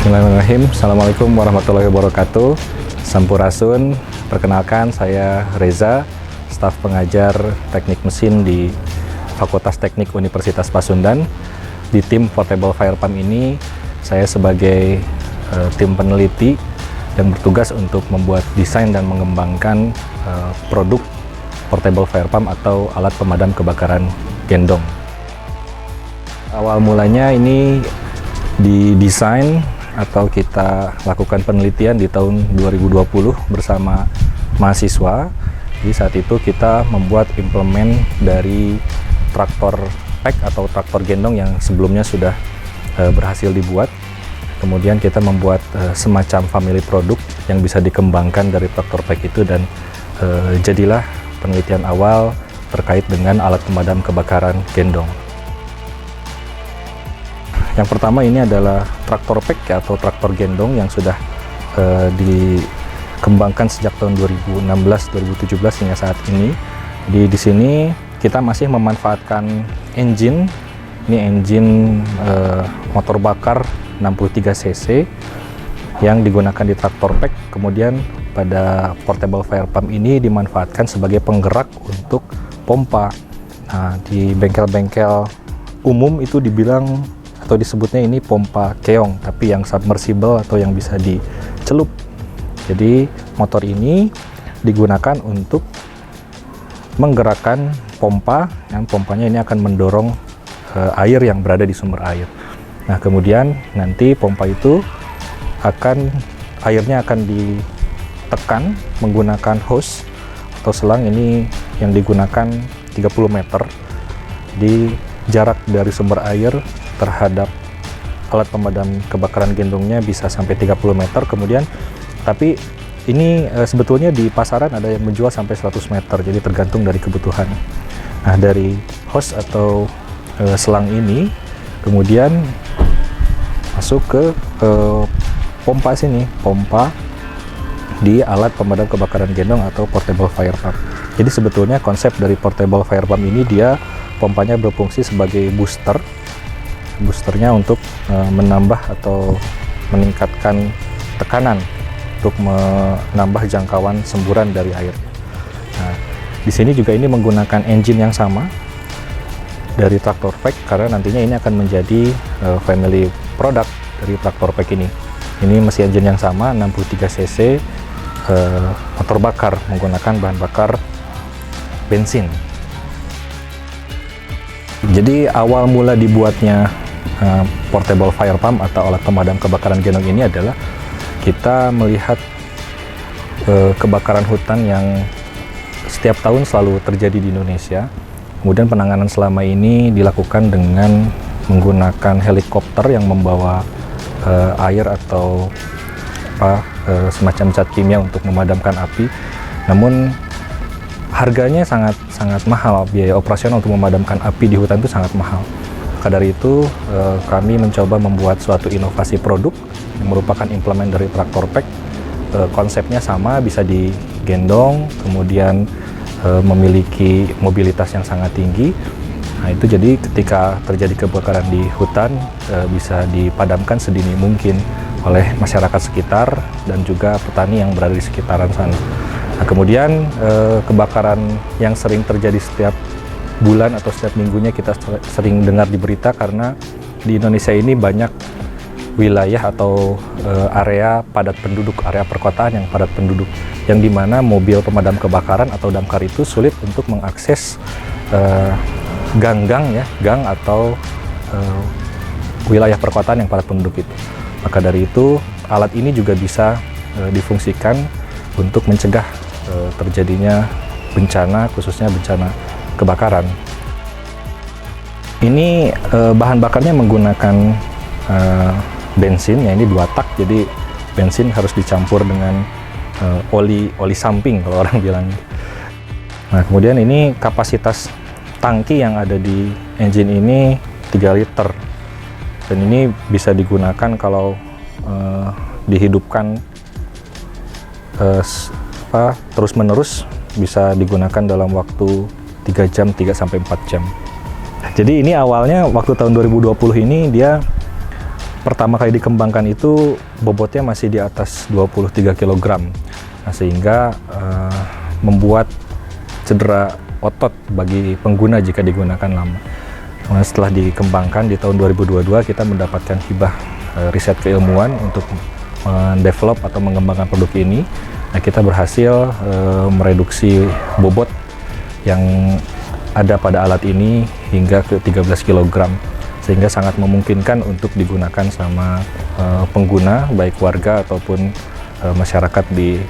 Bismillahirrahmanirrahim. Assalamualaikum warahmatullahi wabarakatuh. Sampurasun. Perkenalkan, saya Reza, staf pengajar teknik mesin di Fakultas Teknik Universitas Pasundan. Di tim Portable Fire Pump ini, saya sebagai tim peneliti yang bertugas untuk membuat desain dan mengembangkan produk Portable Fire Pump atau alat pemadam kebakaran gendong. Awal mulanya ini didesain atau kita lakukan penelitian di tahun 2020 bersama mahasiswa. Jadi saat itu kita membuat implement dari traktor pack atau traktor gendong yang sebelumnya sudah berhasil dibuat. Kemudian kita membuat semacam family produk yang bisa dikembangkan dari traktor pack itu, dan jadilah penelitian awal terkait dengan alat pemadam kebakaran gendong. Yang pertama ini adalah traktor pack atau traktor gendong yang sudah dikembangkan sejak tahun 2016-2017 hingga saat ini. Jadi di sini kita masih memanfaatkan engine. Ini engine motor bakar 63 cc yang digunakan di traktor pack. Kemudian pada portable fire pump ini dimanfaatkan sebagai penggerak untuk pompa. Nah, di bengkel-bengkel umum itu dibilang atau disebutnya ini pompa keong, tapi yang submersible atau yang bisa dicelup. Jadi motor ini digunakan untuk menggerakkan pompa, yang pompanya ini akan mendorong air yang berada di sumber air. Nah, kemudian nanti pompa itu airnya akan ditekan menggunakan hose atau selang ini yang digunakan 30 meter. Di jarak dari sumber air terhadap alat pemadam kebakaran gendongnya bisa sampai 30 meter. Kemudian tapi ini sebetulnya di pasaran ada yang menjual sampai 100 meter, jadi tergantung dari kebutuhan. Nah, dari hose atau selang ini kemudian masuk ke pompa sini, pompa di alat pemadam kebakaran gendong atau portable fire pump. Jadi sebetulnya konsep dari portable fire pump ini, dia pompanya berfungsi sebagai boosternya untuk menambah atau meningkatkan tekanan untuk menambah jangkauan semburan dari air. Nah, di sini juga ini menggunakan engine yang sama dari traktor pack, karena nantinya ini akan menjadi family product dari traktor pack ini. Ini mesin engine yang sama 63 cc motor bakar menggunakan bahan bakar bensin. Jadi awal mula dibuatnya portable fire pump atau alat pemadam kebakaran gendong ini adalah kita melihat kebakaran hutan yang setiap tahun selalu terjadi di Indonesia. Kemudian penanganan selama ini dilakukan dengan menggunakan helikopter yang membawa air atau semacam zat kimia untuk memadamkan api. Namun harganya sangat mahal, biaya operasional untuk memadamkan api di hutan itu sangat mahal. Maka dari itu kami mencoba membuat suatu inovasi produk yang merupakan implement dari traktor pack. Konsepnya sama, bisa digendong, kemudian memiliki mobilitas yang sangat tinggi. Nah, itu jadi ketika terjadi kebakaran di hutan bisa dipadamkan sedini mungkin oleh masyarakat sekitar dan juga petani yang berada di sekitaran sana. Nah, kemudian kebakaran yang sering terjadi setiap bulan atau setiap minggunya kita sering dengar di berita, karena di Indonesia ini banyak wilayah atau area padat penduduk, area perkotaan yang padat penduduk, yang dimana mobil pemadam kebakaran atau damkar itu sulit untuk mengakses gang atau wilayah perkotaan yang padat penduduk itu. Maka dari itu alat ini juga bisa difungsikan untuk mencegah terjadinya bencana, khususnya bencana kebakaran. Ini bahan bakarnya menggunakan bensin, ya ini 2 tak, jadi bensin harus dicampur dengan oli samping kalau orang bilang. Nah, kemudian ini kapasitas tangki yang ada di engine ini 3 liter, dan ini bisa digunakan kalau dihidupkan terus-menerus, bisa digunakan dalam waktu 3 jam, 3-4 jam. Jadi ini awalnya waktu tahun 2020 ini dia pertama kali dikembangkan itu bobotnya masih di atas 23 kg. Nah, sehingga membuat cedera otot bagi pengguna jika digunakan lama. Nah, setelah dikembangkan di tahun 2022 kita mendapatkan hibah riset keilmuan untuk mendevelop atau mengembangkan produk ini. Nah, kita berhasil mereduksi bobot yang ada pada alat ini hingga ke 13 kg, sehingga sangat memungkinkan untuk digunakan sama pengguna, baik warga ataupun masyarakat di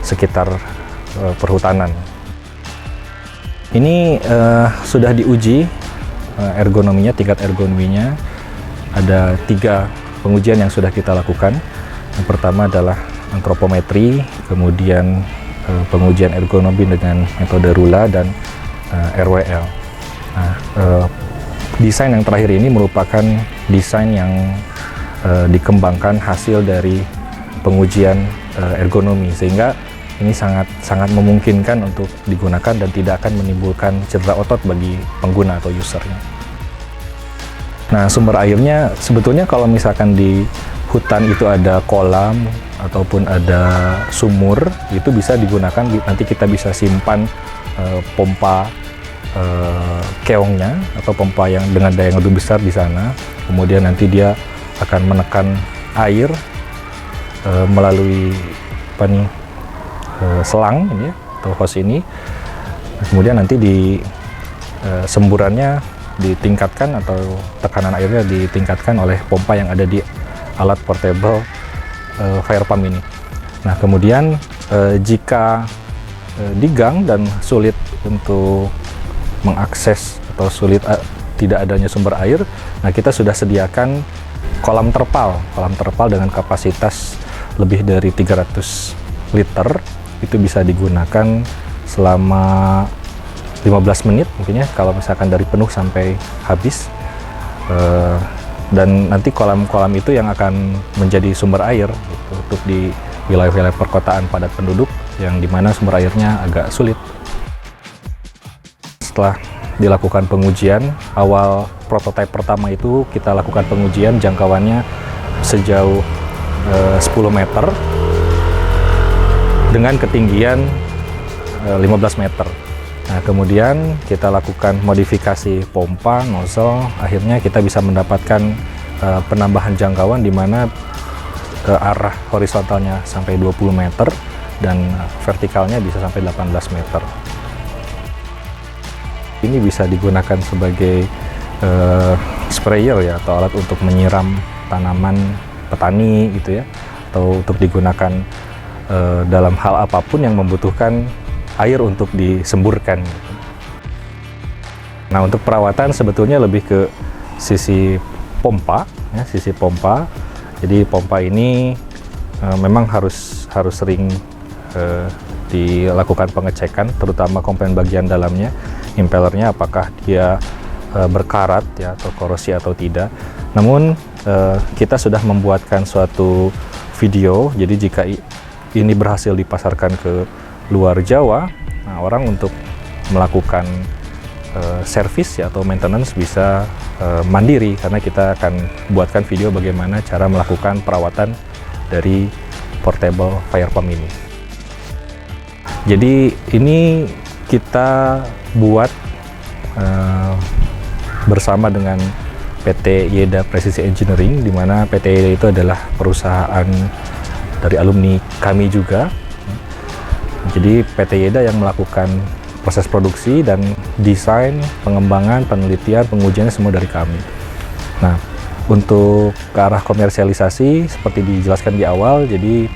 sekitar perhutanan. Ini sudah diuji ergonominya, tingkat ergonominya. Ada 3 pengujian yang sudah kita lakukan. Yang pertama adalah antropometri, kemudian pengujian ergonomi dengan metode Rula, dan RWL. Nah, desain yang terakhir ini merupakan desain yang dikembangkan hasil dari pengujian ergonomi, sehingga ini sangat memungkinkan untuk digunakan dan tidak akan menimbulkan cedera otot bagi pengguna atau usernya. Nah, sumber airnya sebetulnya kalau misalkan di hutan itu ada kolam ataupun ada sumur, itu bisa digunakan, nanti kita bisa simpan pompa keongnya atau pompa yang dengan daya yang lebih besar di sana. Kemudian nanti dia akan menekan air melalui selang ini atau hose ini. Kemudian nanti di semburannya ditingkatkan atau tekanan airnya ditingkatkan oleh pompa yang ada di alat portable fire pump ini. Nah, kemudian jika di gang dan sulit untuk mengakses atau sulit tidak adanya sumber air, nah kita sudah sediakan kolam terpal dengan kapasitas lebih dari 300 liter. Itu bisa digunakan selama 15 menit mungkin ya, kalau misalkan dari penuh sampai habis. Dan nanti kolam-kolam itu yang akan menjadi sumber air gitu, untuk di wilayah-wilayah perkotaan padat penduduk yang dimana sumber airnya agak sulit. Setelah dilakukan pengujian, awal prototipe pertama itu kita lakukan pengujian jangkauannya sejauh 10 meter dengan ketinggian 15 meter. Nah, kemudian kita lakukan modifikasi pompa, nozzle, akhirnya kita bisa mendapatkan penambahan jangkauan di mana arah horizontalnya sampai 20 meter dan vertikalnya bisa sampai 18 meter. Ini bisa digunakan sebagai sprayer ya, atau alat untuk menyiram tanaman petani gitu ya, atau untuk digunakan dalam hal apapun yang membutuhkan air untuk disemburkan. Nah, untuk perawatan sebetulnya lebih ke sisi pompa ya, sisi pompa. Jadi pompa ini memang harus sering dilakukan pengecekan, terutama komponen bagian dalamnya, impellernya apakah dia berkarat ya, atau korosi atau tidak. Namun kita sudah membuatkan suatu video, jadi jika ini berhasil dipasarkan ke luar Jawa, nah orang untuk melakukan servis ya, atau maintenance bisa mandiri, karena kita akan buatkan video bagaimana cara melakukan perawatan dari portable fire pump ini. Jadi ini kita buat bersama dengan PT Yeda Presisi Engineering, di mana PT Yeda itu adalah perusahaan dari alumni kami juga. Jadi PT Yeda yang melakukan proses produksi dan desain, pengembangan, penelitian, pengujiannya semua dari kami. Nah, untuk ke arah komersialisasi seperti dijelaskan di awal, jadi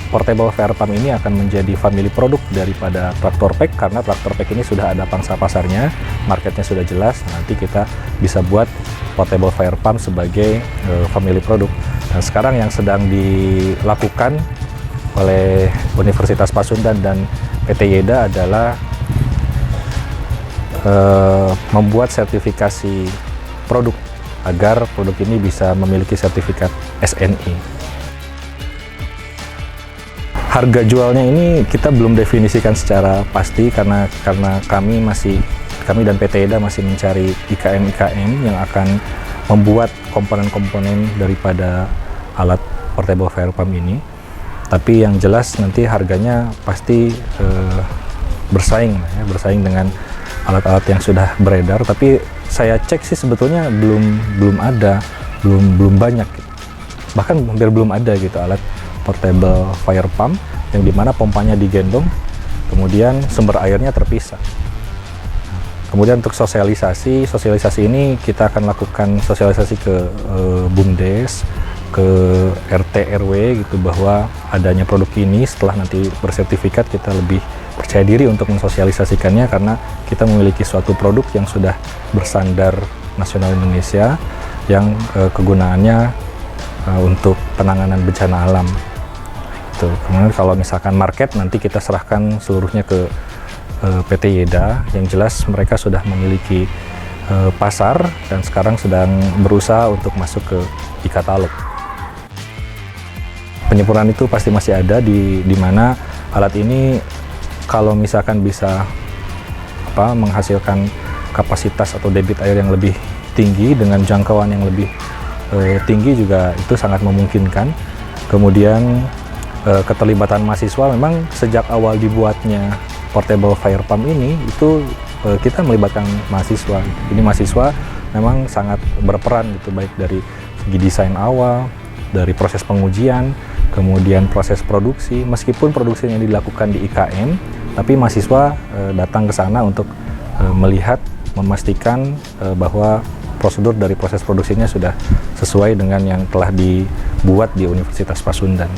portable fire pump ini akan menjadi family produk daripada traktor pack, karena traktor pack ini sudah ada pangsa pasarnya, marketnya sudah jelas. Nanti kita bisa buat portable fire pump sebagai family produk. Dan sekarang yang sedang dilakukan oleh Universitas Pasundan dan PT Yeda adalah membuat sertifikasi produk agar produk ini bisa memiliki sertifikat SNI. Harga jualnya ini kita belum definisikan secara pasti, karena kami dan PT Yeda masih mencari IKM yang akan membuat komponen-komponen daripada alat portable fire pump ini. Tapi yang jelas nanti harganya pasti bersaing dengan alat-alat yang sudah beredar. Tapi saya cek sih sebetulnya belum banyak gitu. Bahkan hampir belum ada gitu alat portable fire pump yang dimana pompanya digendong, kemudian sumber airnya terpisah. Kemudian untuk sosialisasi ini kita akan lakukan sosialisasi ke BUMDes, ke RT RW gitu, bahwa adanya produk ini. Setelah nanti bersertifikat kita lebih percaya diri untuk mensosialisasikannya, karena kita memiliki suatu produk yang sudah bersandar nasional Indonesia yang kegunaannya untuk penanganan bencana alam. Kemudian kalau misalkan market, nanti kita serahkan seluruhnya ke PT Yeda. Yang jelas mereka sudah memiliki pasar dan sekarang sedang berusaha untuk masuk ke e-katalog. Penyempurnaan itu pasti masih ada di mana alat ini kalau misalkan bisa menghasilkan kapasitas atau debit air yang lebih tinggi dengan jangkauan yang lebih tinggi juga itu sangat memungkinkan. Kemudian keterlibatan mahasiswa, memang sejak awal dibuatnya portable fire pump ini itu kita melibatkan mahasiswa. Ini mahasiswa memang sangat berperan gitu, baik dari segi desain awal, dari proses pengujian, kemudian proses produksi. Meskipun produksinya dilakukan di IKM, tapi mahasiswa datang ke sana untuk melihat, memastikan bahwa prosedur dari proses produksinya sudah sesuai dengan yang telah dibuat di Universitas Pasundan.